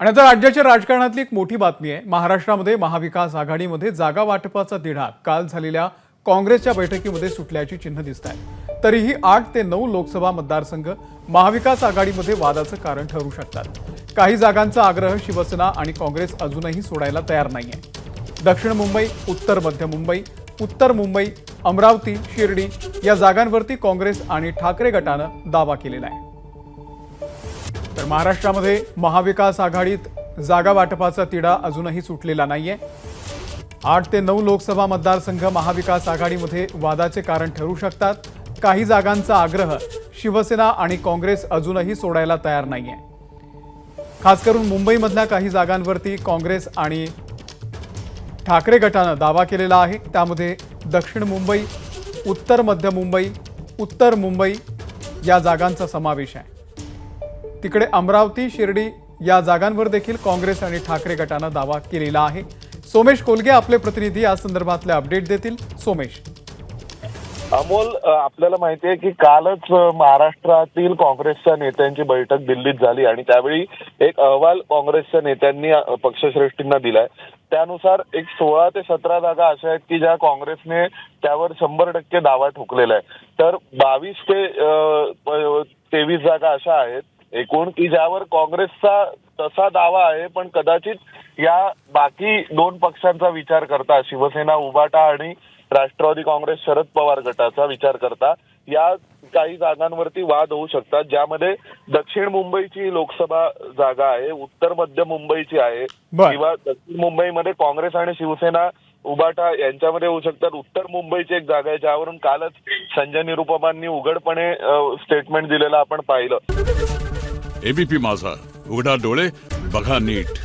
आणि आता राज्याच्या राजकारणातली एक मोठी बातमी आहे। महाराष्ट्रामध्ये महाविकास आघाडीमध्ये जागा वाटपाचा तिढा काल झालेल्या काँग्रेसच्या बैठकीमध्ये सुटल्याची चिन्ह दिसत आहेत। तरीही 8 ते 9 लोकसभा मतदारसंघ महाविकास आघाडीमध्ये वादाचं कारण ठरू शकतात। काही जागांचा आग्रह शिवसेना आणि काँग्रेस अजूनही सोडायला तयार नाहीये। दक्षिण मुंबई, उत्तर मध्य मुंबई, उत्तर मुंबई, अमरावती, शिर्डी या जागांवरती काँग्रेस आणि ठाकरे गटानं दावा केलेला आहे। तर महाराष्ट्रामध्ये महाविकास आघाडीत जागा वाटपाचा तिढा अजूनही सुटलेला नाहीये। 8 ते 9 लोकसभा मतदारसंघ महाविकास आघाडीमध्ये वादाचे कारण ठरू शकतात। काही जागांचा आग्रह शिवसेना आणि काँग्रेस अजूनही सोडायला तयार नाहीये। खास करून मुंबईमधल्या काही जागांवरती काँग्रेस आणि ठाकरे गटानं दावा केलेला आहे। त्यामध्ये दक्षिण मुंबई, उत्तर मध्य मुंबई, उत्तर मुंबई या जागांचा समावेश आहे। तिकडे अमरावती, शिर्डी या जागांवर देखील काँग्रेस आणि ठाकरे गटानं दावा केलेला आहे। सोमेश कोलगे आपले प्रतिनिधी या संदर्भातले अपडेट देतील। सोमेश, अमोल, आपल्याला माहिती आहे की कालच महाराष्ट्रातील काँग्रेसच्या नेत्यांची बैठक दिल्लीत झाली आणि त्यावेळी एक अहवाल काँग्रेसच्या नेत्यांनी पक्षश्रेष्ठींना दिलाय। त्यानुसार एक 16 ते 17 जागा अशा आहेत की ज्या काँग्रेसने त्यावर 100% दावा ठोकलेला आहे। तर 22 ते 23 जागा अशा आहेत एकूण की ज्यावर काँग्रेसचा तसा दावा आहे, पण कदाचित या बाकी 2 पक्षांचा विचार करता, शिवसेना, उभाटा आणि राष्ट्रवादी काँग्रेस शरद पवार गटाचा विचार करता या काही जागांवरती वाद होऊ शकतात, ज्यामध्ये दक्षिण मुंबईची लोकसभा जागा आहे, उत्तर मध्य मुंबईची आहे किंवा दक्षिण मुंबईमध्ये काँग्रेस आणि शिवसेना उभाटा यांच्यामध्ये होऊ शकतात। उत्तर मुंबईची एक जागा आहे ज्यावरून कालच संजय निरुपमांनी उघडपणे स्टेटमेंट दिलेलं आपण पाहिलं। एबीपी माझा, उघडा डोळे बघा नीट।